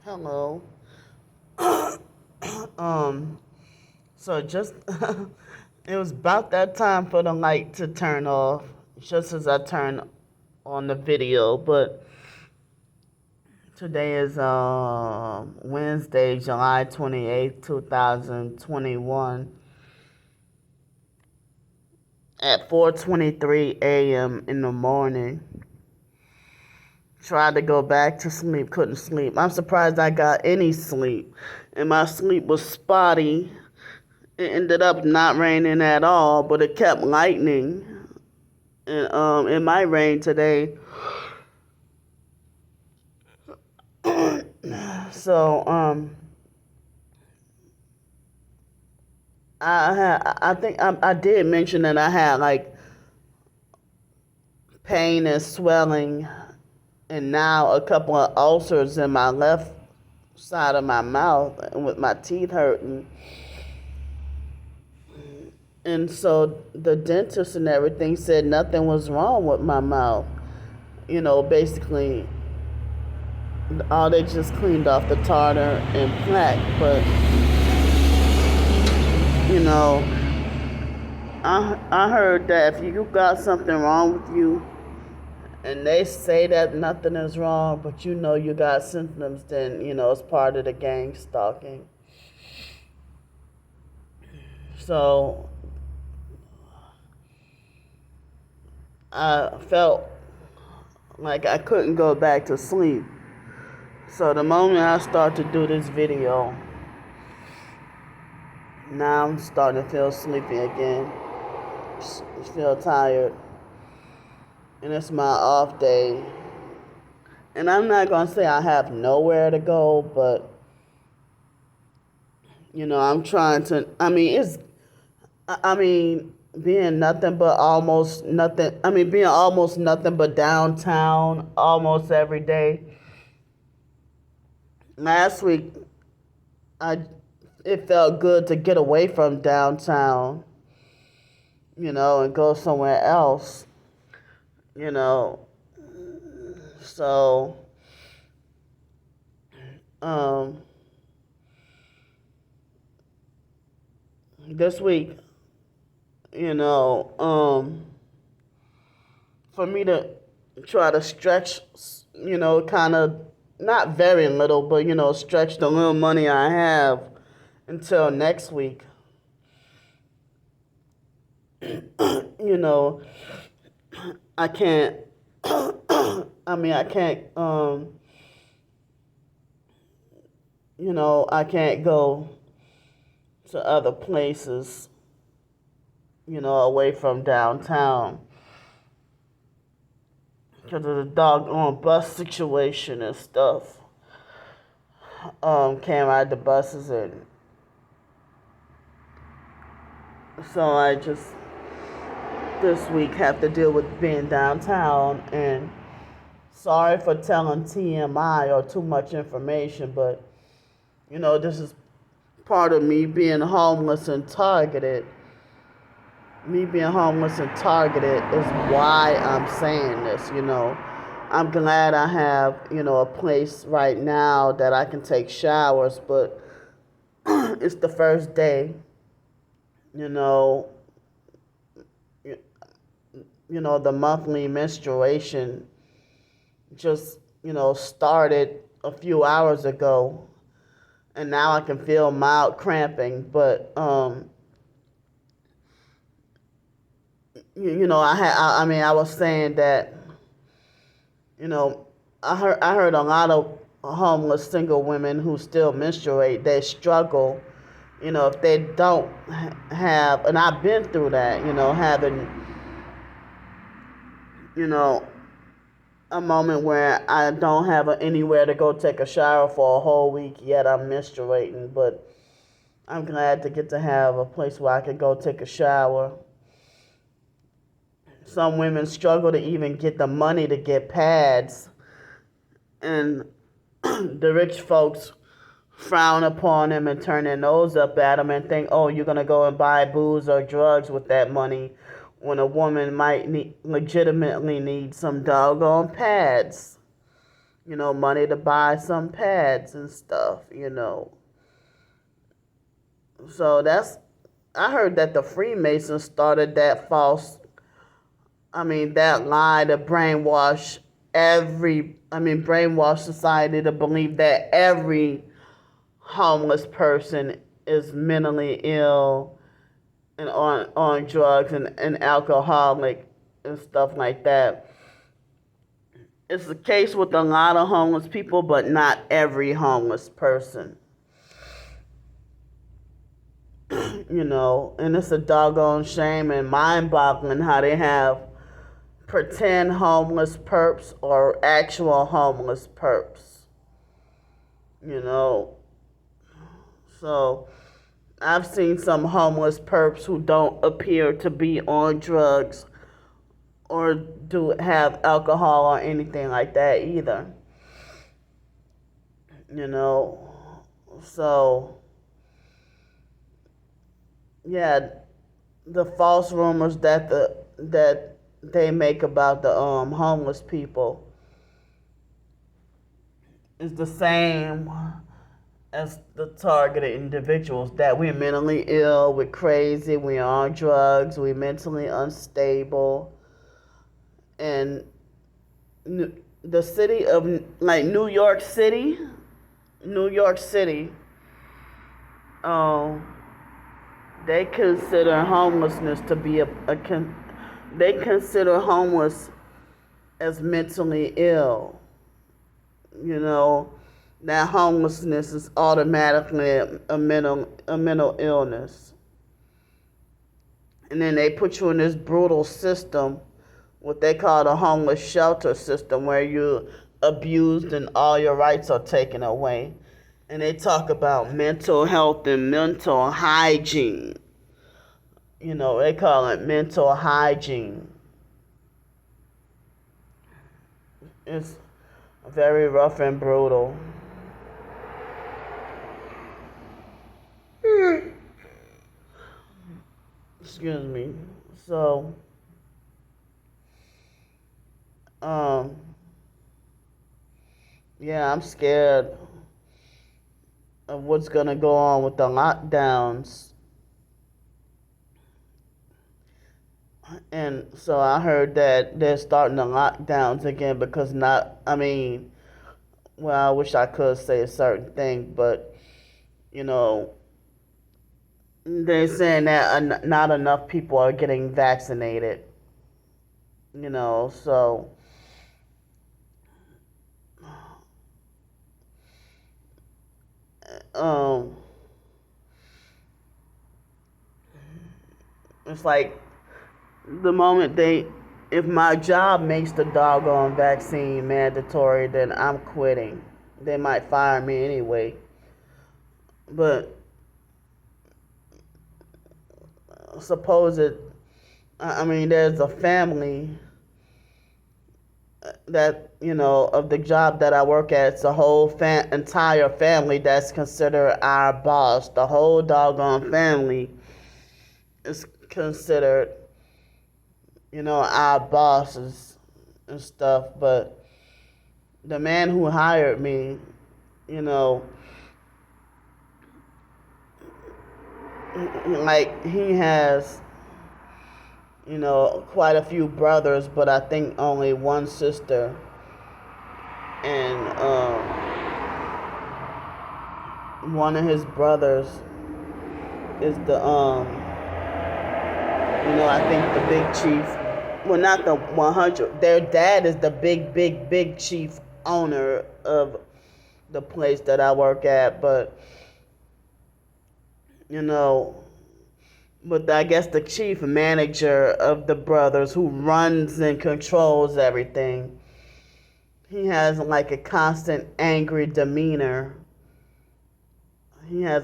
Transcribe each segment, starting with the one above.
Hello. Um, so just it was about that time for the light to turn off, just as I turned on the video. But today is Wednesday, July 28th, 2021, at 4:23 a.m. in the morning. Tried to go back to sleep, couldn't sleep. I'm surprised I got any sleep, and my sleep was spotty. It ended up not raining at all, but it kept lightning. And it might rain today. So I think I did mention that I had like pain and swelling, and now a couple of ulcers in my left side of my mouth, and with my teeth hurting. And so the dentist and everything said nothing was wrong with my mouth. Basically, all they just cleaned off the tartar and plaque. But, I heard that if you got something wrong with you and they say that nothing is wrong, but you got symptoms, then, it's part of the gang stalking. So I felt like I couldn't go back to sleep. So the moment I start to do this video, now I'm starting to feel sleepy again. Feel tired. And it's my off day. And I'm not going to say I have nowhere to go, but, I'm trying to, being nothing but almost nothing, being almost nothing but downtown almost every day. Last week, it felt good to get away from downtown, and go somewhere else, So, this week, for me to try to stretch, kind of, not very little, but, stretch the little money I have until next week. I can't, I can't, I can't go to other places, away from downtown because of the doggone bus situation and stuff. Can't ride the buses, and so I just this week have to deal with being downtown. And sorry for telling TMI or too much information, but this is part of me being homeless and targeted. Me being homeless and targeted is why I'm saying this. I'm glad I have, a place right now that I can take showers, but it's the first day, the monthly menstruation just, started a few hours ago, and now I can feel mild cramping, but, I was saying that, I heard a lot of homeless single women who still menstruate, they struggle, if they don't have, and I've been through that, having, a moment where I don't have anywhere to go take a shower for a whole week, yet I'm menstruating, but I'm glad to get to have a place where I can go take a shower. Some women struggle to even get the money to get pads, and the rich folks frown upon them and turn their nose up at them and think, oh, you're going to go and buy booze or drugs with that money, when a woman might legitimately need some doggone pads. money to buy some pads and stuff. So I heard that the Freemasons started that that lie to brainwash society to believe that every homeless person is mentally ill and on drugs and alcoholic and stuff like that. It's the case with a lot of homeless people, but not every homeless person. And it's a doggone shame and mind-boggling how they have pretend homeless perps or actual homeless perps. So I've seen some homeless perps who don't appear to be on drugs or do have alcohol or anything like that either. So yeah, the false rumors that they make about the homeless people is the same as the targeted individuals, that we're mentally ill, we're crazy, we're on drugs, we're mentally unstable. And the city of New York City, they consider homelessness to be they consider homeless as mentally ill. That homelessness is automatically a mental illness. And then they put you in this brutal system, what they call the homeless shelter system, where you're abused and all your rights are taken away. And they talk about mental health and mental hygiene. They call it mental hygiene. It's very rough and brutal. Excuse me. So, yeah, I'm scared of what's gonna go on with the lockdowns. And so I heard that they're starting the lockdowns again because I wish I could say a certain thing, but, they're saying that not enough people are getting vaccinated, so it's like the moment if my job makes the doggone vaccine mandatory, then I'm quitting. They might fire me anyway. But there's a family that, of the job that I work at, it's a whole entire family that's considered our boss. The whole doggone family is considered, our bosses and stuff. But the man who hired me, he has, quite a few brothers, but I think only one sister. And one of his brothers is I think the big chief. Well, not the 100. Their dad is the big chief owner of the place that I work at, but but I guess the chief manager of the brothers, who runs and controls everything, he has like a constant angry demeanor. And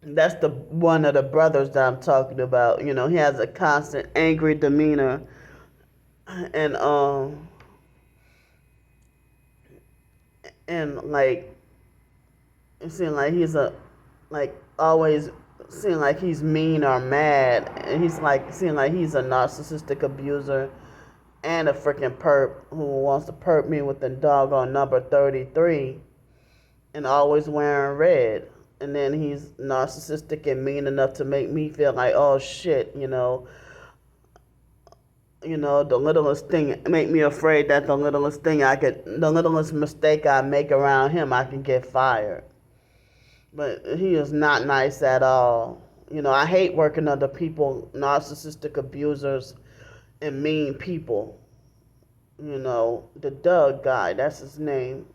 that's the one of the brothers that I'm talking about. He has a constant angry demeanor, and it seems like he's always seem like he's mean or mad, and he's like seem like he's a narcissistic abuser and a freaking perp who wants to perp me with the doggone number 33 and always wearing red. And then he's narcissistic and mean enough to make me feel like, oh shit, the littlest thing make me afraid that the littlest mistake I make around him, I can get fired. But he is not nice at all. I hate working under people, narcissistic abusers and mean people. The Doug guy, that's his name,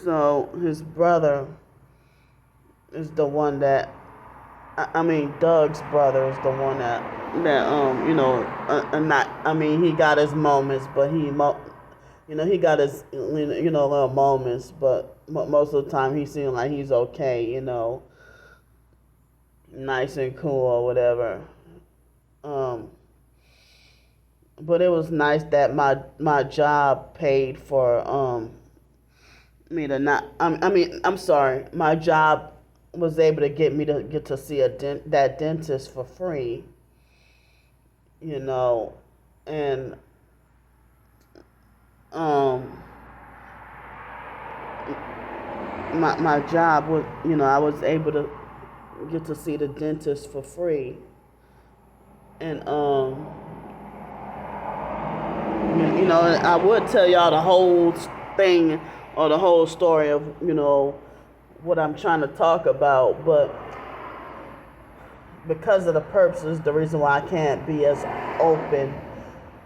So his brother is the one that, Doug's brother is the one that not, he got his moments, but he got his, little moments, but most of the time he seems like he's okay, nice and cool or whatever. But it was nice that my job paid for me to not. I'm sorry. My job was able to get me to get to see that dentist for free. And my job was, I was able to get to see the dentist for free, and I would tell y'all the whole thing or the whole story of, what I'm trying to talk about, but because of the purposes, the reason why I can't be as open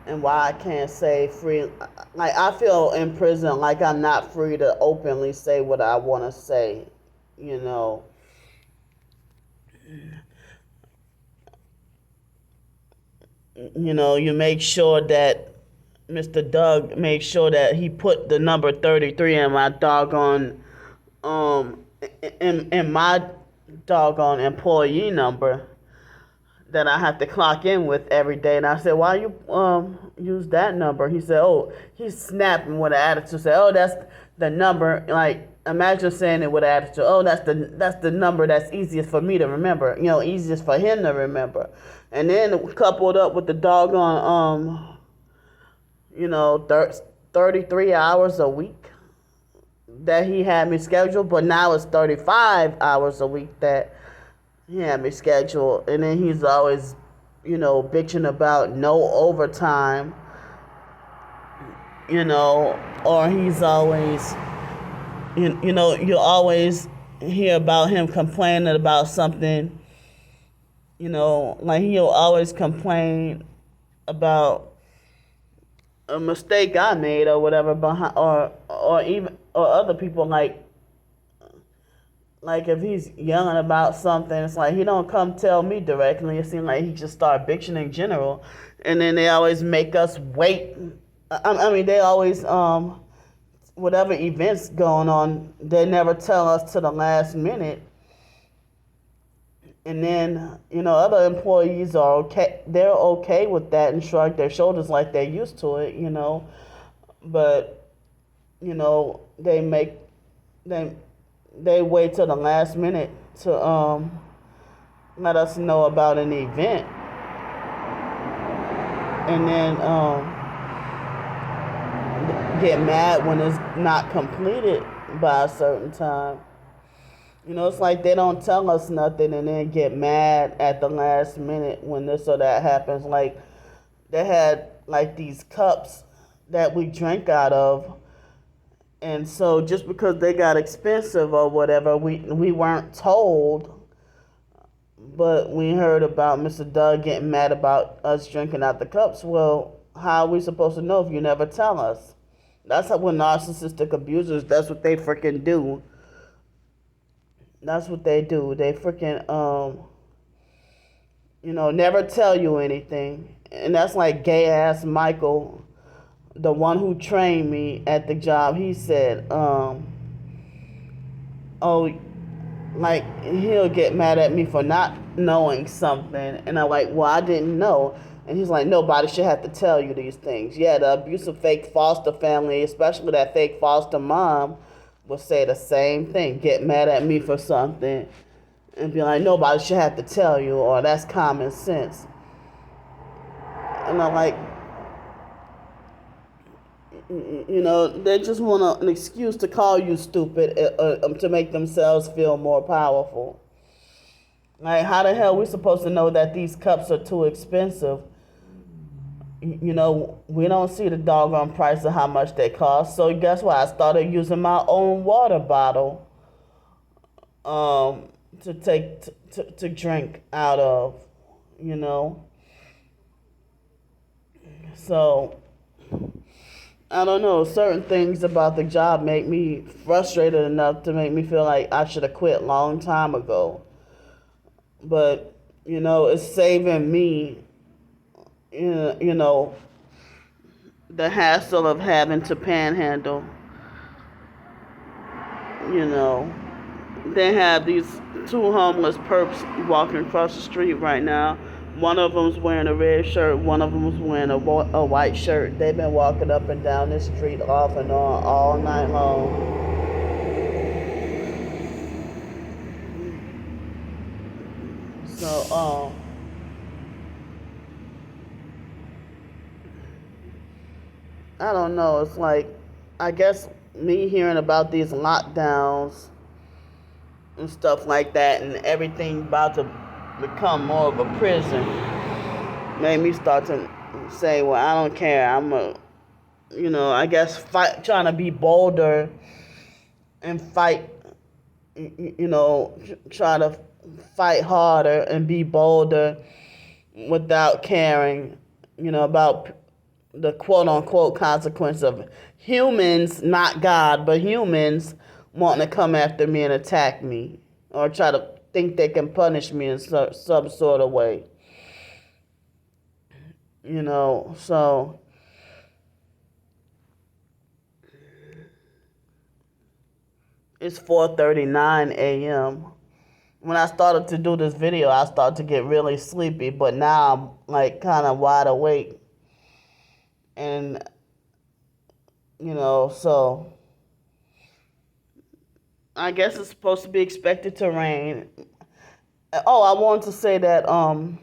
and why I can't say free, like I feel in prison like I'm not free to openly say what I want to say, You make sure that Mr. Doug made sure that he put the number 33 in my doggone, in my doggone employee number that I have to clock in with every day. And I said, why you use that number? He said, oh, he's snapping with an attitude. Said, oh, that's the number. Like, imagine saying it with an attitude. Oh, that's the number that's easiest for me to remember. Easiest for him to remember. And then coupled up with the doggone 33 hours a week that he had me scheduled, but now it's 35 hours a week that he had me scheduled. And then he's always, bitching about no overtime, or he's always, you always hear about him complaining about something, like he'll always complain about a mistake I made or whatever behind, or other people, like if he's yelling about something, it's like he don't come tell me directly. It seems like he just start bitching in general, and then they always make us wait. They always whatever events going on, they never tell us to the last minute. And then, other employees are okay. They're okay with that and shrug their shoulders like they're used to it, But, they wait till the last minute to let us know about an event. And then get mad when it's not completed by a certain time. It's like they don't tell us nothing and then get mad at the last minute when this or that happens. Like, they had, like, these cups that we drink out of. And so just because they got expensive or whatever, we weren't told. But we heard about Mr. Doug getting mad about us drinking out the cups. Well, how are we supposed to know if you never tell us? That's how, when narcissistic abusers, that's what they freaking do. That's what they do. They freaking, never tell you anything. And that's like gay-ass Michael, the one who trained me at the job. He said, he'll get mad at me for not knowing something. And I'm like, well, I didn't know. And he's like, nobody should have to tell you these things. Yeah, the abusive fake foster family, especially that fake foster mom, will say the same thing, get mad at me for something and be like, nobody should have to tell you, or that's common sense. And I'm like, they just want an excuse to call you stupid to make themselves feel more powerful. Like, how the hell are we supposed to know that these cups are too expensive? We don't see the doggone price of how much they cost. So guess what? I started using my own water bottle to take to drink out of, So I don't know. Certain things about the job make me frustrated enough to make me feel like I should have quit a long time ago. But, it's saving me, the hassle of having to panhandle. They have these two homeless perps walking across the street right now. One of them's wearing a red shirt. One of them's wearing a white shirt. They've been walking up and down this street off and on all night long. So, I don't know. It's like, I guess me hearing about these lockdowns and stuff like that and everything about to become more of a prison made me start to say, well, I don't care. I guess trying to be bolder and fight, try to fight harder and be bolder without caring, about the quote-unquote consequence of humans, not God, but humans wanting to come after me and attack me or try to think they can punish me in some sort of way. So it's 4:39 a.m. When I started to do this video, I started to get really sleepy, but now I'm like kind of wide awake. And, so I guess it's supposed to be expected to rain. Oh, I wanted to say that, I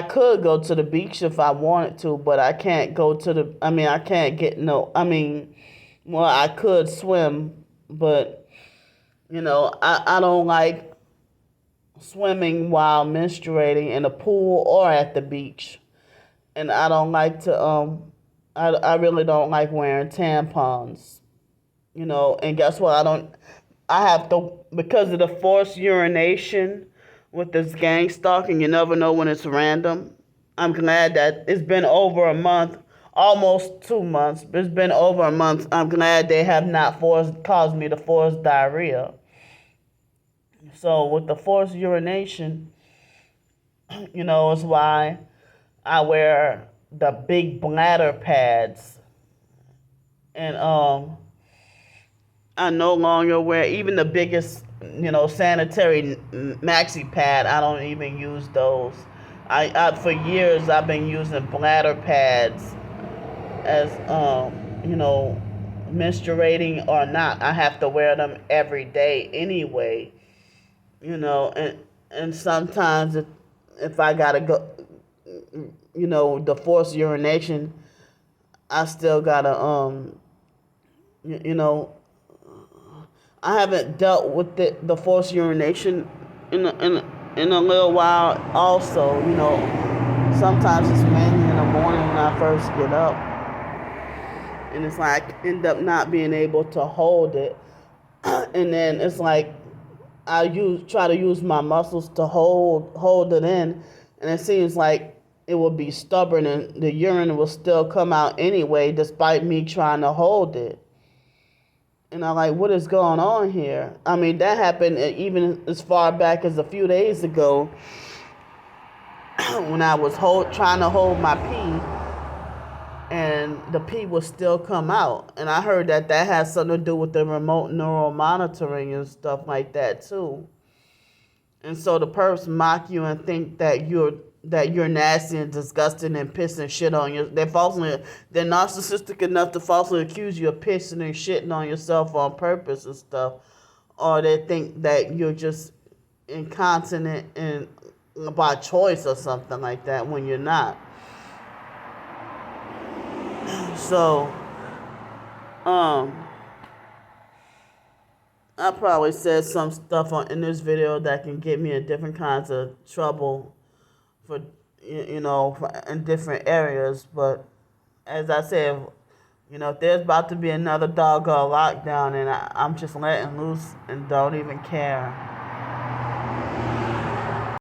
could go to the beach if I wanted to, but I can't I can't get I could swim, but, I don't like swimming while menstruating in a pool or at the beach. And I don't like to, I really don't like wearing tampons, and guess what? I have to, because of the forced urination with this gang stalking, you never know when it's random. I'm glad that it's been over a month, almost 2 months, but it's been over a month. I'm glad they have not caused me to force diarrhea. So with the forced urination, is why I wear the big bladder pads. And I no longer wear even the biggest, sanitary maxi pad. I don't even use those. I for years I've been using bladder pads as menstruating or not. I have to wear them every day anyway. And sometimes if I gotta go, the forced urination, I still gotta, I haven't dealt with the forced urination in a little while. Also, sometimes it's mainly in the morning when I first get up, and it's like I end up not being able to hold it, and then it's like I try to use my muscles to hold it in, and it seems like it will be stubborn and the urine will still come out anyway despite me trying to hold it. And I'm like, what is going on here? I mean, that happened even as far back as a few days ago when I was trying to hold my pee and the pee will still come out. And I heard that has something to do with the remote neural monitoring and stuff like that too. And so the perps mock you and think that you're that you're nasty and disgusting and pissing shit on you. They're narcissistic enough to falsely accuse you of pissing and shitting on yourself on purpose and stuff, or they think that you're just incontinent and by choice or something like that when you're not. So, I probably said some stuff in this video that can get me in different kinds of trouble for in different areas. But as I said, if there's about to be another doggone lockdown, and I'm just letting loose and don't even care.